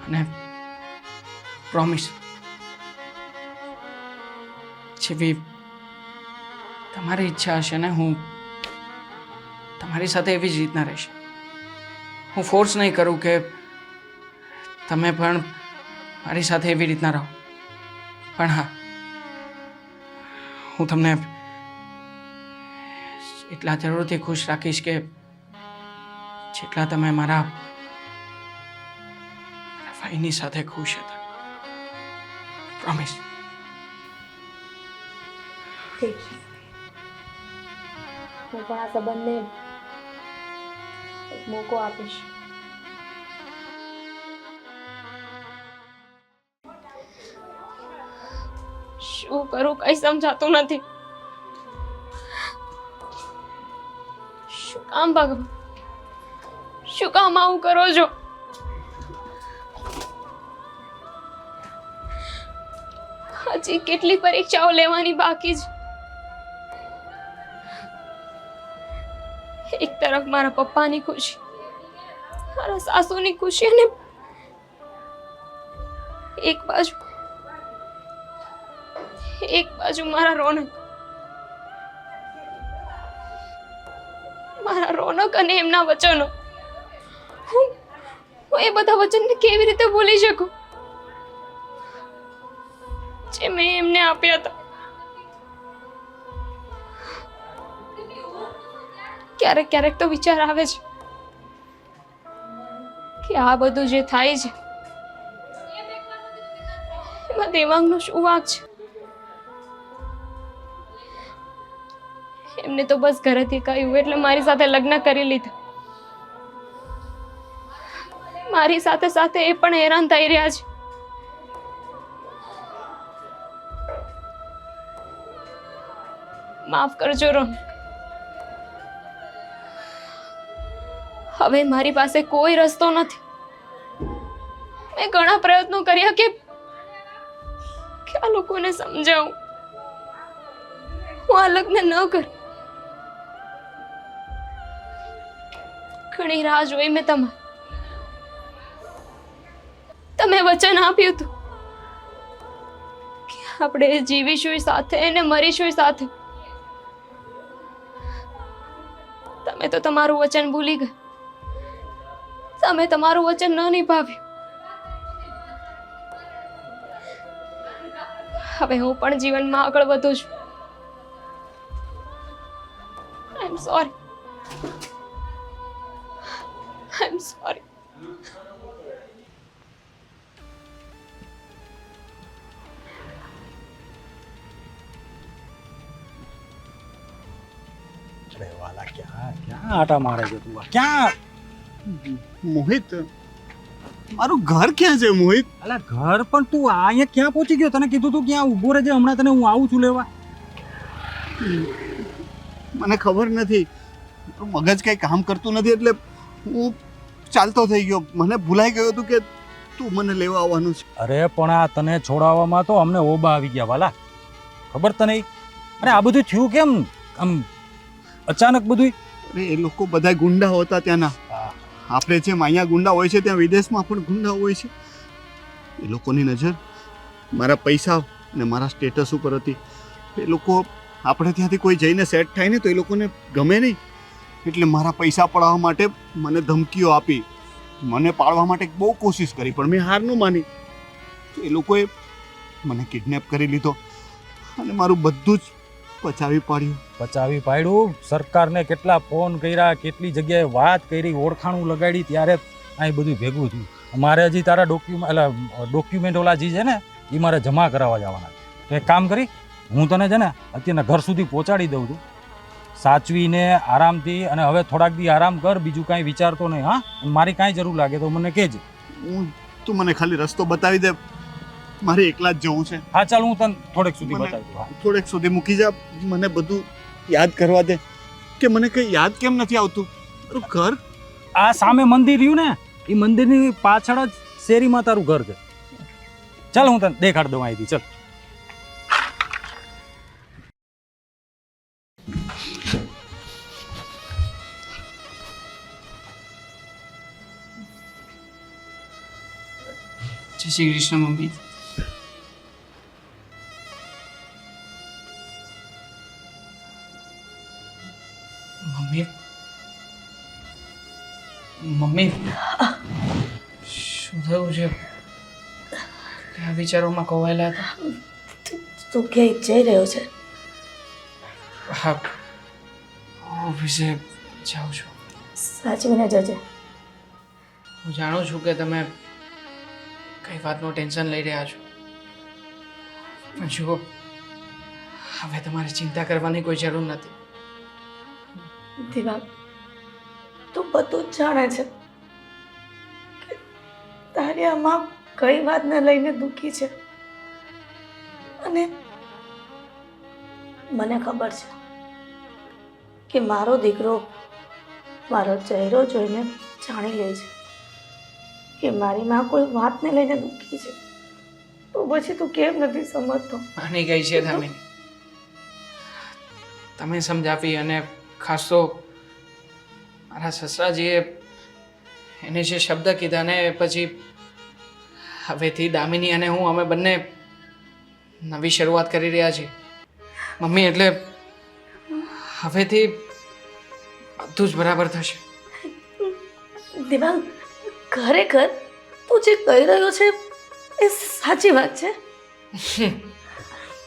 અને પ્રોમિસ જેવી તમારી ઈચ્છા હશે ને હું તમારી સાથે એવી જ રીતના રહીશ. હું ફોર્સ નહીં કરું કે તમે પણ મારી સાથે એવી રીતના રહો, પણ હા હું તમને એટલા જરૂરથી ખુશ રાખીશ કે જેટલા તમે મારા ભાઈની સાથે ખુશ હતા. પ્રોમિસ. ઠીક છે. હું પણ આ સંબંધને એક મોકો આપીશ. શું કરું કઈ સમજાતું નથી. શું કામ ભગવાન, શું કામ આવું કરો છો? હજી કેટલી પરીક્ષાઓ લેવાની બાકી છે. એક તરફ મારા પપ્પાની ખુશી, મારા સાસુની ખુશી અને એક બાજુ મારા રોનક અને એમના વચનો. હું એ બધા વચનને કેવી રીતે ભૂલી શકું જે મેં એમને આપ્યા હતા? ક્યારેક તો વિચાર આવે છે કે આ બધું જે થાય છે એમાં દેવાંગનો શું વાંક છે? એમને તો બસ ઘરેથી કહ્યું એટલે મારી સાથે લગ્ન કરી લીધા. મારી સાથે સાથે એ પણ હેરાન થઈ રહ્યા છે. માફ કરજો રોનક. હવે મારી પાસે કોઈ રસ્તો નથી. મેં ઘણા પ્રયત્નો કર્યા કે આ લોકોને સમજાવું હું આ લગ્ન ન કરું. ઘણી રાહ જોઈ મેં તમે વચન આપ્યું હતું કે આપણે જીવીશું સાથે અને મરીશું સાથે. તમે તો તમારું વચન ભૂલી ગયા. તમે તમારું વચન ન નિભાવ્યું. હવે હું પણ જીવનમાં આગળ વધું છું. I am sorry. I am sorry. અરે વાલા ક્યાં ક્યાં આટા મારે છે તું? ક્યાં? મોહિત, મારું ઘર ક્યાં છે મોહિત? અલા ઘર પણ તું અહીંયા ક્યાં પહોંચી ગયો? તને કીધું તું ક્યાં ઊભો રહેજે, હમણાં તને હું આવું છું લેવા. મને ખબર નથી, મગજ કઈ કામ કરતું નથી એટલે હું ચાલતો થઈ ગયો. મને ભૂલાઈ ગયું હતું કે તું મને લેવા આવવાનું છે. અરે પણ આ તને છોડાવવામાં તો અમને ઓબા આવી ગયા વાલા, ખબર તને? અરે આ બધું થયું કેમ આમ અચાનક બધું? અરે એ લોકો બધા ગુંડા હતા ત્યાંના. આપણે જેમ અહીંયા ગુંડા હોય છે ત્યાં વિદેશમાં પણ ગુંડા હોય છે. એ લોકોની નજર મારા પૈસા અને મારા સ્ટેટસ ઉપર હતી. એ લોકો આપણે ત્યાંથી કોઈ જઈને સેટ થાય ને તો એ લોકોને ગમે નહીં, એટલે મારા પૈસા પડાવવા માટે મને ધમકીઓ આપી, મને પાડવા માટે બહુ કોશિશ કરી, પણ મેં હાર ન માની. એ લોકોએ મને કિડનેપ કરી લીધો અને મારું બધું જ પચાવી પાડ્યું. પચાવી પાડ્યું? સરકારને કેટલા ફોન કર્યા, કેટલી જગ્યાએ વાત કરી, ઓળખાણું લગાડી, ત્યારે અહીં બધું ભેગું થયું. મારે હજી તારા ડોક્યુમેન્ટ ઓલા જે છે ને એ મારે જમા કરાવવા જવાના છે. તો એક કામ કરી, હું તને છે ને અત્યારના ઘર સુધી પહોંચાડી દઉં છું, સાચવીને આરામથી. અને હવે થોડાક દી આરામ કર, બીજું કાંઈ વિચારતો નહીં. હા, મારી કાંઈ જરૂર લાગે તો મને કહેજે. તું મને ખાલી રસ્તો બતાવી દે, મારે એકલા જ જવું છે. હા ચાલ, હું તને થોડેક સુધી બતાવી દઉં. થોડેક સુધી મૂકી જા, મને બધું યાદ કરવા દે કે મને કંઈ યાદ કેમ નથી આવતું. તારું ઘર આ સામે મંદિર રહ્યું ને, એ મંદિરની પાછળ જ શેરીમાં તારું ઘર છે. ચાલ હું તને દેખાડ દઉં અહીંથી. ચાલ. જય Shri Krishna mummy. Mummy mummy શું થયું છે? કયા વિચારોમાં ખોવાયેલા હતા? તું ક્યાંય જઈ રહ્યો છે? હા, ઓફિસે જાઉં છું. સાચવીને જજે. હું જાણું છું કે તમે કઈ વાતનું ટેન્શન લઈ રહ્યા છો, પણ જુઓ, હવે તમારે ચિંતા કરવાની કોઈ જરૂર નથી. દિવાંગ, તું બધું જ જાણે છે કે તારી આમાં કઈ વાતને લઈને દુઃખી છે, અને મને ખબર છે કે મારો દીકરો મારો ચહેરો જોઈને જાણી લે છે કે મારી માં કોઈ વાતને લઈને દુઃખી છે. તો પછી તું કેમ નથી સમજતો? માની ગઈ છે દામિની, તમે સમજાવી, અને ખાસ તો મારા સસરાજીએ એને જે શબ્દ કીધા ને પછી હવેથી દામિની અને હું અમે બંને નવી શરૂઆત કરી રહ્યા છીએ મમ્મી. એટલે હવેથી બધું જ બરાબર થશે. દિવાંગ, ખરેખર તું જે કહી રહ્યો છે એ સાચી વાત છે?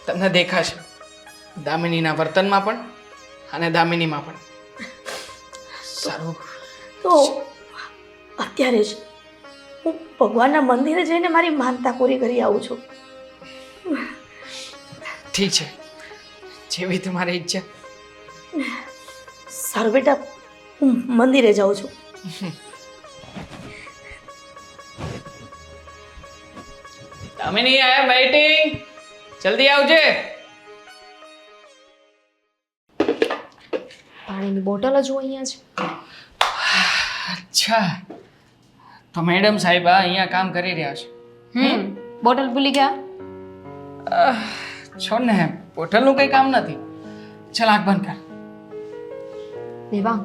તમને દેખાશે દામિનીના વર્તનમાં પણ અને દામિનીમાં પણ. સારું, તો અત્યારે જ હું ભગવાનના મંદિરે જઈને મારી માનતા પૂરી કરી આવું છું. ઠીક છે, જેવી તમારી ઈચ્છા. સારું બેટા, હું મંદિરે જાઉં છું. તમે નહીં આયા વેઇટિંગ, જલ્દી આવજે. પાણીની બોટલ જ અહીંયા છે. અચ્છા, તો મેડમ સાહેબા અહીંયા કામ કરી રહ્યા છે. બોટલ ભૂલી ગયા? છો ને, બોટલનું કંઈ કામ નથી. ચાલ આંખ બંધ કર. દેવા,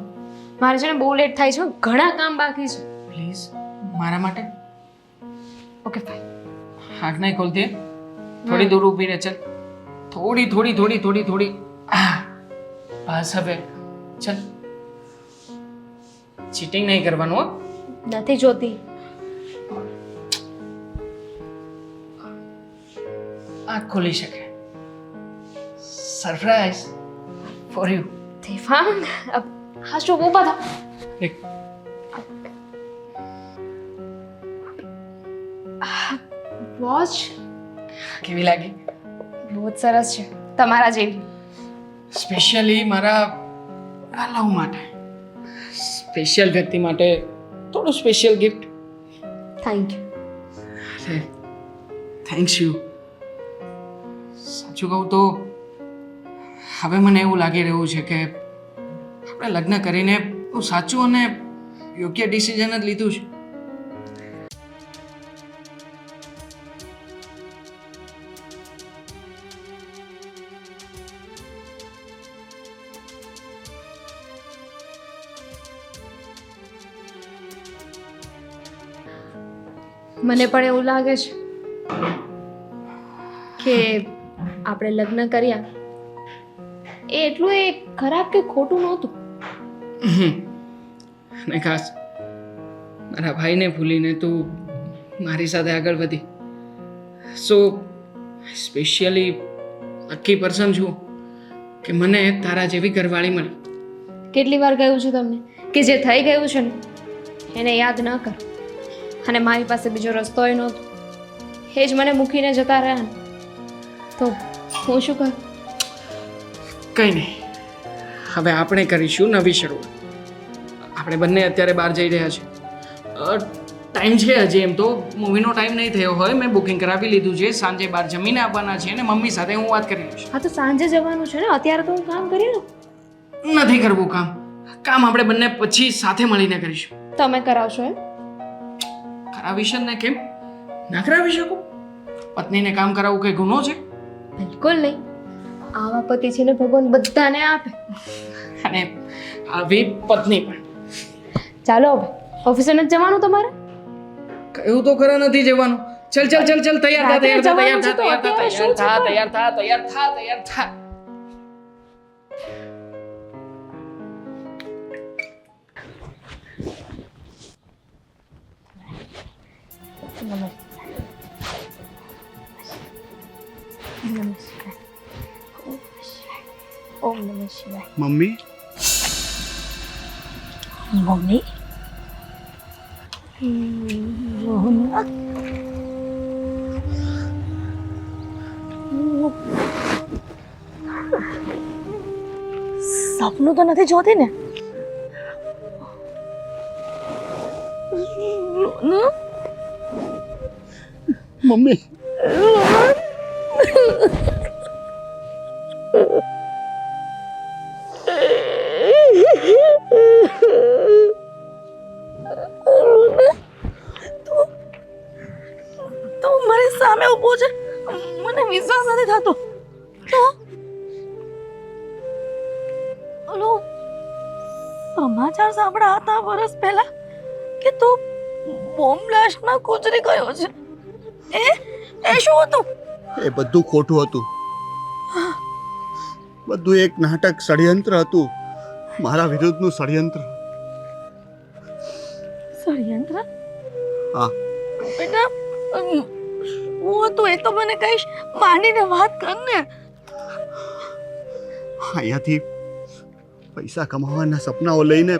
મારે છે ને બહુ લેટ થાય છે, ઘણા કામ બાકી છે. પ્લીઝ મારા માટે ઓકે ફાઇન. આંખ નહીં ખોલતી, થોડી દૂર ઊભી રહે. ચાલ, થોડી થોડી થોડી થોડી થોડી. બસ હવે ચાલ, ચીટિંગ નહીં કરવાનું હો. નથી જોતી. આંખ ખોલી શકે. Surprise for you. દેવાંગ, હા શું ઊભા થા. વોચ કેવી લાગી? બહુ જ સરસ છે, તમારા જેવી. સ્પેશિયલી મારા આ લવ માટે, સ્પેશિયલ વ્યક્તિ માટે થોડું સ્પેશિયલ ગિફ્ટ. Thank you. અરે થેન્ક્સ યુ. સાચું કહું તો હવે મને એવું લાગી રહ્યું છે કે આપણે લગ્ન કરીને બહુ સાચું અને યોગ્ય ડિસિઝન જ લીધું છે. મને પણ એવું લાગે છે કે આપણે લગ્ન કર્યા એ એટલું ખરાબ કે ખોટું નહોતું. અને ખાસ મારા ભાઈને ભૂલીને તું મારી સાથે આગળ વધી. સો સ્પેશિયલી લકી પર્સન છું કે મને તારા જેવી ઘરવાળી મળી. કેટલી વાર કહ્યું છે તમને કે જે થઈ ગયું છે ને એને યાદ ન કર. અને મારી પાસે બીજો રસ્તો ય નહોતો, એ જ મને મૂકીને જતા રહ્યા ને, તો હું શું કરું? કંઈ નહીં, હવે આપણે કરીશું નવી શરૂઆત. આપણે બંને અત્યારે બહાર જઈ રહ્યા છીએ. ટાઈમ છે હજી, એમ તો મૂવીનો ટાઈમ નહીં થયો હોય. મેં બુકિંગ કરાવી લીધું છે. સાંજે બહાર જમીને આવવાના છે અને મમ્મી સાથે હું વાત કરી લઈશ. હા તો સાંજે જવાનું છે ને, અત્યારે તો હું કામ કરી લઉં. નથી કરવું કામ. કામ આપણે બંને પછી સાથે મળીને કરીશું. તમે કરાવશો એમ? કરાવીશ જ ને, કેમ ના કરાવી શકું? પત્નીને કામ કરાવવું કઈ ગુનો છે? બિલકુલ નહીં. આવા પતિ છે ને ભગવાન બધાને આપે. અને આવી પત્ની પણ. ચાલો હવે ઓફિસે નથી જવાનું તમારે? કયું તો ખરા નથી જવાનું. ચલ ચલ ચલ ચલ, તૈયાર થા તૈયાર થા તૈયાર થા તૈયાર થા તૈયાર થા તૈયાર થા તૈયાર થા તૈયાર થા. ઓમ નમઃ શિવાય. મમ્મી, મમ્મી રોહનનાથ, સપનું તો નથી જોતી ને? મમ્મી તું મારી સામે ઊભો છે, મને વિશ્વાસ નથી થતો. તો ઓલો સમાચાર સાંભળ્યા હતા વર્ષ પહેલા કે તું બોમ્બ બ્લાસ્ટમાં ગુજરી ગયો છે. એ શું હતું? એ બધું ખોટું હતું. બધું એક નાટક, ષડયંત્ર હતું. મારા વિરુદ્ધનું ષડયંત્ર. ષડયંત્ર? હા. બેટા હું હતું એ તો મને કહીશ, માંડીને વાત કર ને. અહીંયાથી પૈસા કમાવાના સપનાઓ લઈને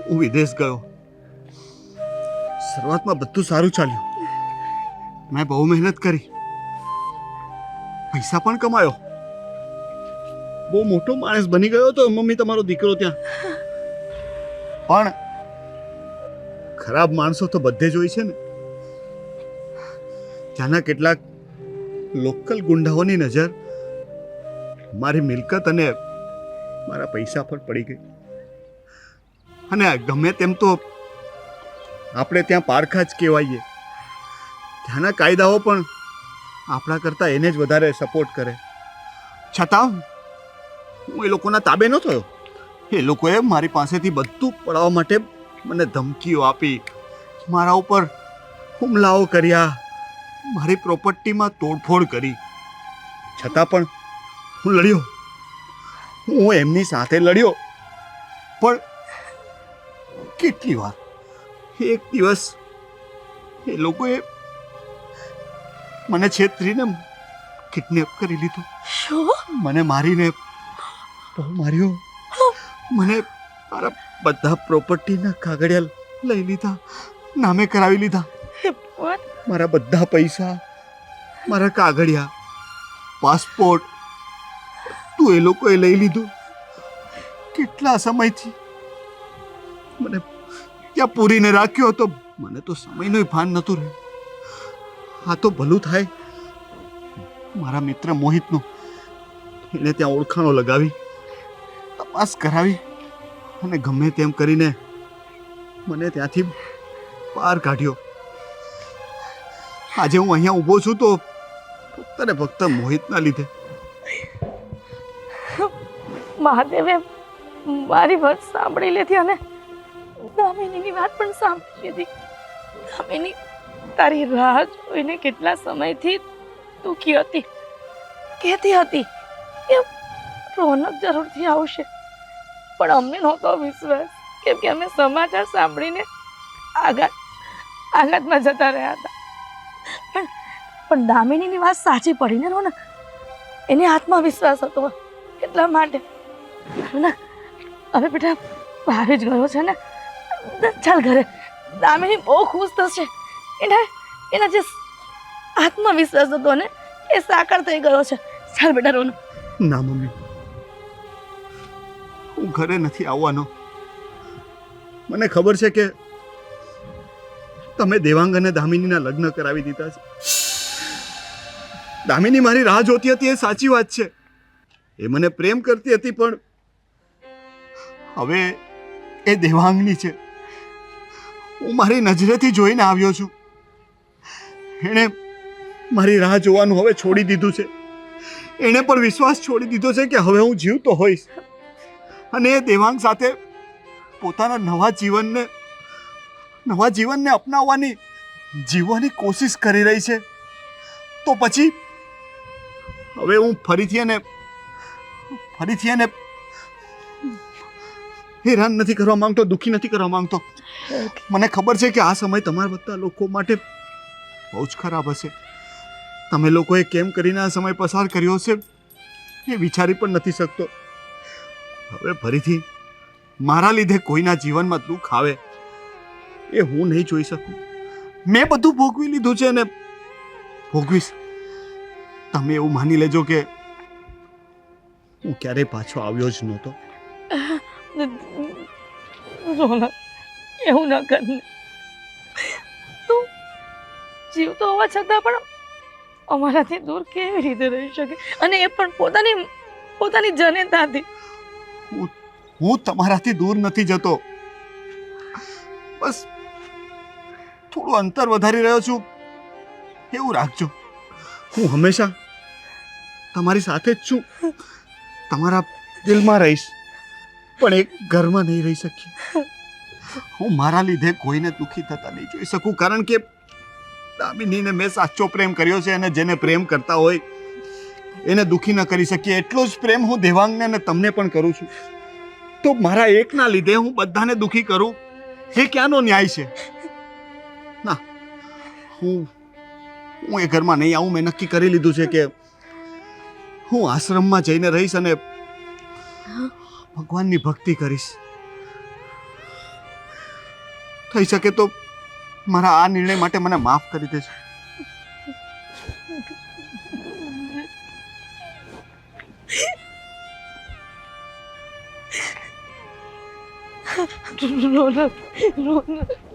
હું વિદેશ ગયો. શરૂઆતમાં બધું સારું ચાલ્યું. મેં બહુ મહેનત કરી, પૈસા પણ કમાયો, બહુ મોટો માણસ બની ગયો તો મમ્મી તમારો દીકરો ત્યાં. પણ ખરાબ માણસો તો બધે જ હોય છે ને. ત્યાંના કેટલાક લોકલ ગુંડાઓની નજર મારી મિલકત અને મારા પૈસા પર પડી ગઈ. અને ગમે તેમ તો આપણે ત્યાં પારખા જ કહેવાઈએ. ત્યાંના કાયદાઓ પણ આપણા કરતાં એને જ વધારે સપોર્ટ કરે. છતાં હું એ લોકોના તાબે ન થયો. એ લોકોએ મારી પાસેથી બધું પડાવવા માટે મને ધમકીઓ આપી, મારા ઉપર હુમલાઓ કર્યા, મારી પ્રોપર્ટીમાં તોડફોડ કરી. છતાં પણ હું લડ્યો, હું એમની સાથે લડ્યો. પણ કેટલી વાર, એક દિવસ એ લોકોએ મને છેતરીને કિડનેપ કરી લીધો. શું? મને મારીને બહુ માર્યો. મને મારા બધા પ્રોપર્ટીના કાગળિયા લઈ લીધા, નામે કરાવી લીધા. What? મારા બધા પૈસા, મારા કાગળિયા, પાસપોર્ટ બધું એ લોકોએ લઈ લીધું. કેટલા સમયથી મને ત્યાં પૂરીને રાખ્યો હતો. મને તો સમયનું ભાન નહોતું રહ્યું. આ તો ભલું થાય મારા મિત્ર મોહિતનું. એને ત્યાં ઓળખાણો લગાવી, તપાસ કરાવી અને ગમે તેમ કરીને મને ત્યાંથી બહાર કાઢ્યો. આજે હું અહીંયા ઊભો છું તો ફક્ત ને ફક્ત મોહિતના લીધે. મહાદેવે મારી વાત સાંભળી લીધી અને દામિનીની વાત પણ સાંભળી લીધી. દામિની તારી રાહ જોઈને કેટલા સમયથી દુઃખી હતી, કહેતી હતી કે રોનક જરૂરથી આવશે. પણ અમને નહોતો વિશ્વાસ, કેમ કે અમે સમાચાર સાંભળીને આઘાતમાં જતા રહ્યા હતા. પણ દામિનીની વાત સાચી પડી ને રોનક, એને આત્મવિશ્વાસ હતો એટલા માટે. રોનક, હવે બેટા ભાભી જ ગયો છે ને, ચાલ ઘરે. દામિની બહુ ખુશ થશે. એના જે આત્મવિશ્વાસ હતો ને એ સાકાર થઈ ગયો છે. ચાલ બેટા રોનક. ના મમ્મી, હું ઘરે નથી આવવાનો. મને ખબર છે કે તમે દેવાંગ અને દામિનીના લગ્ન કરાવી દીધા છે. દામિની મારી રાહ જોતી હતી, એ સાચી વાત છે. એ મને પ્રેમ કરતી હતી, પણ હવે એ દેવાંગની છે. હું મારી નજરેથી જોઈને આવ્યો છું. એણે મારી રાહ જોવાનું હવે છોડી દીધું છે. એણે પણ વિશ્વાસ છોડી દીધો છે કે હવે હું જીવતો હોઈશ. અને એ દેવાંગ સાથે પોતાના નવા જીવનને અપનાવવાની, જીવવાની કોશિશ કરી રહી છે. તો પછી હવે હું ફરીથી એને હેરાન નથી કરવા માંગતો, દુઃખી નથી કરવા માંગતો. મને ખબર છે કે આ સમય તમારા બધા લોકો માટે બહુ જ ખરાબ હશે. તમે લોકોએ કેમ કરીને આ સમય પસાર કર્યો હશે એ વિચારી પણ નથી શકતો. હવે ફરીથી મારા લીધે કોઈના જીવનમાં દુઃખ આવે એ હું નહીં જોઈ શકું. મેં બધું ભોગવી લીધું છે અને ભોગવીશ. તમે એવું માની લેજો કે હું ક્યારેય પાછો આવ્યો જ નહોતો. રોનક, એવું ન કર ને. તું જીવતો હોવા છતાં પણ અમારાથી દૂર કેવી રીતે રહી શકે, અને એ પણ પોતાની જનેતાથી. હું તમારાથી દૂર નથી જતો, બસ થોડું અંતર વધારી રહ્યો છું એવું રાખજો. હું હંમેશા તમારી સાથે જ છું, તમારા દિલમાં રહીશ, પણ એક ઘરમાં નહીં રહી શકીએ. હું મારા લીધે કોઈને દુઃખી થતા નહીં જોઈ શકું, કારણ કે દામિનીને મેં સાચો પ્રેમ કર્યો છે અને જેને પ્રેમ કરતા હોય એને દુઃખી ન કરી શકીએ. એટલો જ પ્રેમ હું દેવાંગને અને તમને પણ કરું છું. તો મારા એકના લીધે હું બધાને દુઃખી કરું એ ક્યાંનો ન્યાય છે? ના, હું એ ઘરમાં નહીં આવું. મેં નક્કી કરી લીધું છે કે હું આશ્રમમાં જઈને રહીશ અને ભગવાનની ભક્તિ કરીશ. થઈ શકે તો મારા આ નિર્ણય માટે મને માફ કરી દેજો. રોનક રોનક